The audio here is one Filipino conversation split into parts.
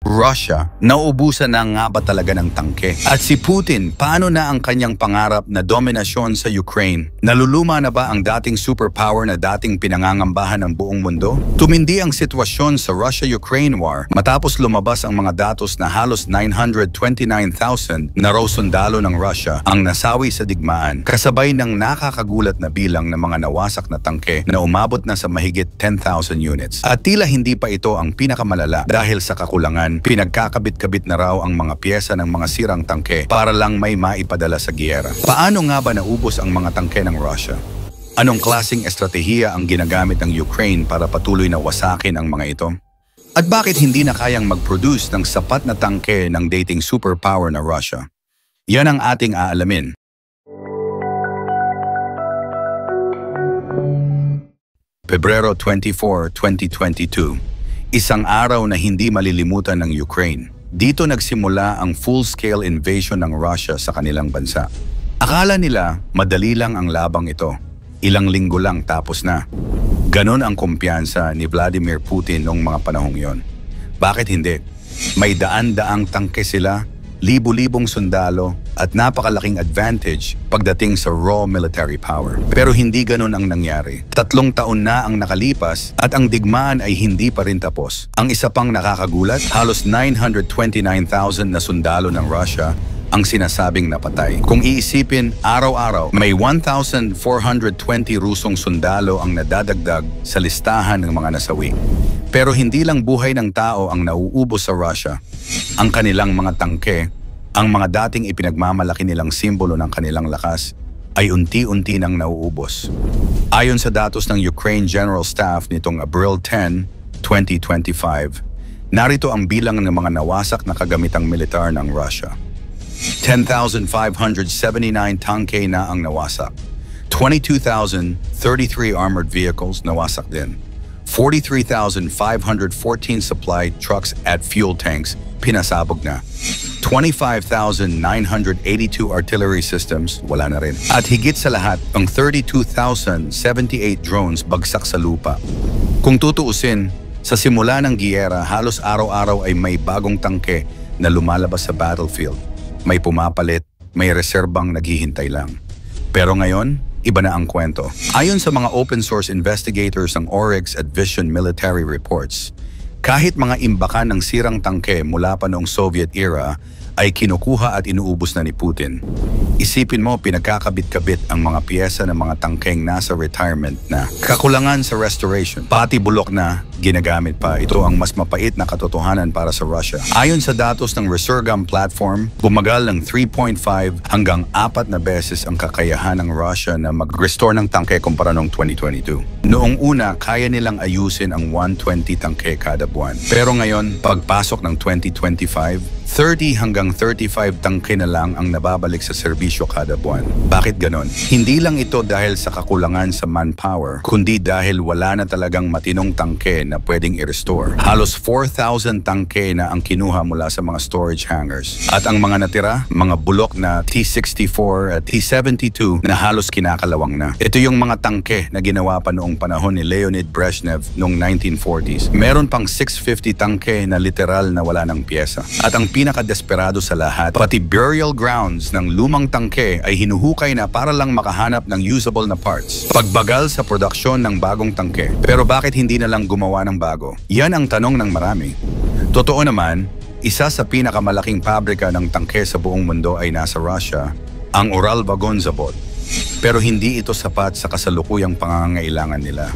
Russia, nauubusan na nga ba talaga ng tangke? At si Putin, paano na ang kanyang pangarap na dominasyon sa Ukraine? Naluluma na ba ang dating superpower na dating pinangangambahan ng buong mundo? Tumindi ang sitwasyon sa Russia-Ukraine war matapos lumabas ang mga datos na halos 929,000 na raw sundalo ng Russia ang nasawi sa digmaan, kasabay ng nakakagulat na bilang ng mga nawasak na tangke na umabot na sa mahigit 10,000 units. At tila hindi pa ito ang pinakamalala dahil sa kakulangan, pinagkakabit-kabit na raw ang mga pyesa ng mga sirang tangke para lang may maipadala sa giyera. Paano nga ba naubos ang mga tangke ng Russia? Anong klaseng estratehiya ang ginagamit ng Ukraine para patuloy na wasakin ang mga ito? At bakit hindi na kayang mag-produce ng sapat na tangke ng dating superpower na Russia? Yan ang ating aalamin. Pebrero 24, 2022. Isang araw na hindi malilimutan ng Ukraine. Dito nagsimula ang full-scale invasion ng Russia sa kanilang bansa. Akala nila madali lang ang labang ito. Ilang linggo lang tapos na. Ganon ang kumpiyansa ni Vladimir Putin noong mga panahong yon. Bakit hindi? May daan-daang tangke sila, libu-libong sundalo, at napakalaking advantage pagdating sa raw military power. Pero hindi ganun ang nangyari. 3 taon na ang nakalipas at ang digmaan ay hindi pa rin tapos. Ang isa pang nakakagulat, halos 929,000 na sundalo ng Russia ang sinasabing napatay. Kung iisipin, araw-araw may 1,420 Rusong sundalo ang nadadagdag sa listahan ng mga nasawi. Pero hindi lang buhay ng tao ang nauubos sa Russia. Ang kanilang mga tangke, ang mga dating ipinagmamalaki nilang simbolo ng kanilang lakas, ay unti-unti nang nauubos. Ayon sa datos ng Ukraine General Staff nitong Abril 10, 2025, narito ang bilang ng mga nawasak na kagamitang militar ng Russia. 10,579 tangke na ang nawasak. 22,033 armored vehicles nawasak din. 43,514 supply trucks at fuel tanks pinasabog na. 25,982 artillery systems wala na rin. At higit sa lahat, ang 32,078 drones bagsak sa lupa. Kung tutuusin, sa simula ng giyera, halos araw-araw ay may bagong tangke na lumalabas sa battlefield. May pumapalit, may reserbang naghihintay lang. Pero ngayon, iba na ang kwento. Ayon sa mga open source investigators ng Oryx at Vision military reports, kahit mga imbakan ng sirang tangke mula pa noong Soviet era ay kinukuha at inuubos na ni Putin. Isipin mo, pinagkakabit-kabit ang mga piyesa ng mga tangkeng nasa retirement na. Kakulangan sa restoration, pati bulok na, ginagamit pa. Ito ang mas mapait na katotohanan para sa Russia. Ayon sa datos ng Resurgam platform, bumagal ng 3.5 hanggang 4 na beses ang kakayahan ng Russia na mag-restore ng tangke kumpara noong 2022. Noong una, kaya nilang ayusin ang 120 tangke kada buwan. Pero ngayon, pagpasok ng 2025, 30 hanggang 35 tangke na lang ang nababalik sa serbisyo kada buwan. Bakit ganon? Hindi lang ito dahil sa kakulangan sa manpower, kundi dahil wala na talagang matinong tangke na pwedeng i-restore. Halos 4,000 tangke na ang kinuha mula sa mga storage hangars. At ang mga natira, mga bulok na T-64 at T-72 na halos kinakalawang na. Ito yung mga tangke na ginawa pa noong panahon ni Leonid Brezhnev noong 1940s. Meron pang 650 tangke na literal na wala ng pyesa. At ang pinakadesperado sa lahat, pati burial grounds ng lumang tangke ay hinuhukay na para lang makahanap ng usable na parts. Pagbagal sa produksyon ng bagong tangke. Pero bakit hindi na lang gumawa ng bago? Yan ang tanong ng marami. Totoo naman, isa sa pinakamalaking pabrika ng tangke sa buong mundo ay nasa Russia, ang Uralvagonzavod. Pero hindi ito sapat sa kasalukuyang pangangailangan nila.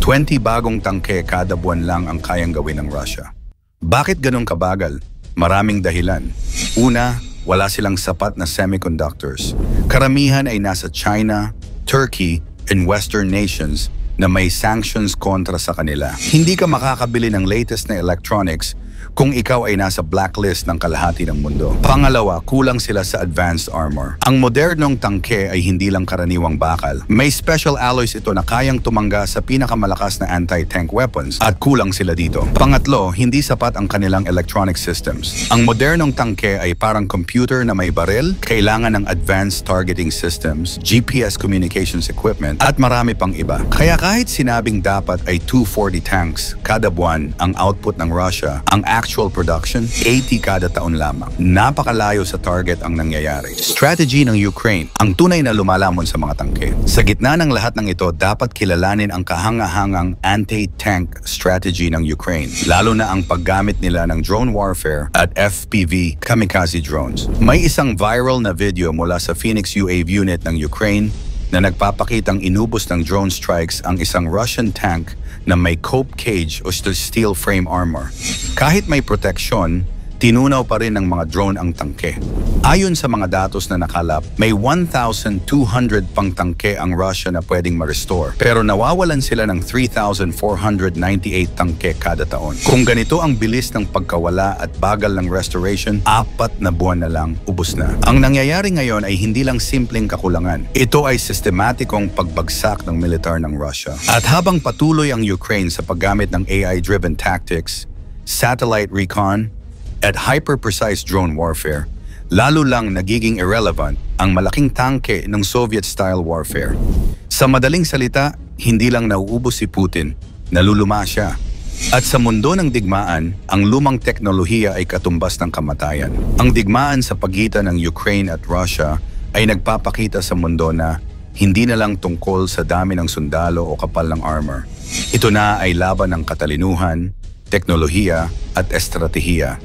20 bagong tangke kada buwan lang ang kayang gawin ng Russia. Bakit ganun kabagal? Maraming dahilan. Una, wala silang sapat na semiconductors. Karamihan ay nasa China, Turkey, and Western nations na may sanctions kontra sa kanila. Hindi ka makakabili ng latest na electronics kung ikaw ay nasa blacklist ng kalahati ng mundo. Pangalawa, kulang sila sa advanced armor. Ang modernong tangke ay hindi lang karaniwang bakal. May special alloys ito na kayang tumangga sa pinakamalakas na anti-tank weapons at kulang sila dito. Pangatlo, hindi sapat ang kanilang electronic systems. Ang modernong tangke ay parang computer na may baril, kailangan ng advanced targeting systems, GPS communications equipment, at marami pang iba. Kaya kahit sinabing dapat ay 240 tanks kada buwan ang output ng Russia, ang actual actual production, 80 kada taon lamang. Napakalayo sa target ang nangyayari. Strategy ng Ukraine, ang tunay na lumalamon sa mga tangke. Sa gitna ng lahat ng ito, dapat kilalanin ang kahangahangang anti-tank strategy ng Ukraine, lalo na ang paggamit nila ng drone warfare at FPV kamikaze drones. May isang viral na video mula sa Phoenix UAV unit ng Ukraine na nagpapakitang inubos ng drone strikes ang isang Russian tank na may cope cage o steel frame armor. Kahit may proteksyon, tinunaw pa rin ng mga drone ang tangke. Ayon sa mga datos na nakalap, may 1,200 pang tangke ang Russia na pwedeng ma-restore. Pero nawawalan sila ng 3,498 tangke kada taon. Kung ganito ang bilis ng pagkawala at bagal ng restoration, 4 na buwan na lang, ubos na. Ang nangyayari ngayon ay hindi lang simpleng kakulangan. Ito ay sistematikong pagbagsak ng militar ng Russia. At habang patuloy ang Ukraine sa paggamit ng AI-driven tactics, satellite recon, at hyper-precise drone warfare, lalo lang nagiging irrelevant ang malaking tangke ng Soviet-style warfare. Sa madaling salita, hindi lang nauubos si Putin, naluluma siya. At sa mundo ng digmaan, ang lumang teknolohiya ay katumbas ng kamatayan. Ang digmaan sa pagitan ng Ukraine at Russia ay nagpapakita sa mundo na hindi na lang tungkol sa dami ng sundalo o kapal ng armor. Ito na ay laban ng katalinuhan, teknolohiya at estratehiya.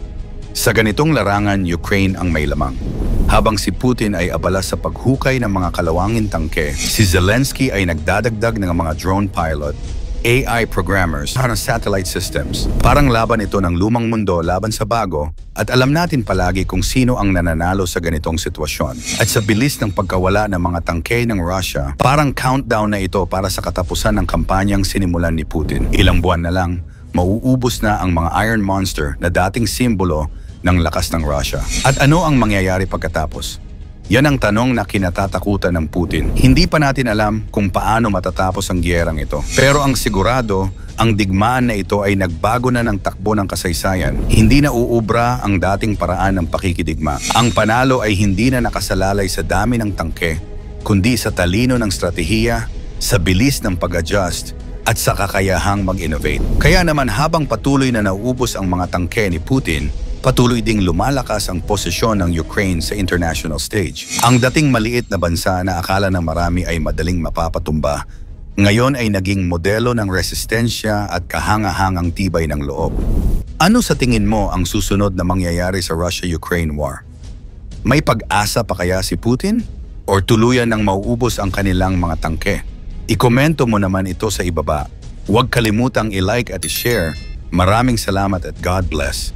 Sa ganitong larangan, Ukraine ang may lamang. Habang si Putin ay abala sa paghukay ng mga kalawangin tangke, si Zelensky ay nagdadagdag ng mga drone pilot, AI programmers, at satellite systems. Parang laban ito ng lumang mundo laban sa bago, at alam natin palagi kung sino ang nananalo sa ganitong sitwasyon. At sa bilis ng pagkawala ng mga tangke ng Russia, parang countdown na ito para sa katapusan ng kampanyang sinimulan ni Putin. Ilang buwan na lang, mauubos na ang mga Iron Monster na dating simbolo ng lakas ng Russia. At ano ang mangyayari pagkatapos? Yan ang tanong na kinatatakutan ng Putin. Hindi pa natin alam kung paano matatapos ang giyerang ito. Pero ang sigurado, ang digmaan na ito ay nagbago na ng takbo ng kasaysayan. Hindi na uubra ang dating paraan ng pakikidigma. Ang panalo ay hindi na nakasalalay sa dami ng tangke, kundi sa talino ng stratehiya, sa bilis ng pag-adjust, at sa kakayahang mag-innovate. Kaya naman habang patuloy na nauubos ang mga tangke ni Putin, patuloy ding lumalakas ang posisyon ng Ukraine sa international stage. Ang dating maliit na bansa na akala ng marami ay madaling mapapatumba, ngayon ay naging modelo ng resistensya at kahangahangang tibay ng loob. Ano sa tingin mo ang susunod na mangyayari sa Russia-Ukraine war? May pag-asa pa kaya si Putin? O tuluyan ng mauubos ang kanilang mga tangke? Ikomento mo naman ito sa ibaba. Huwag kalimutang i-like at i-share. Maraming salamat at God bless.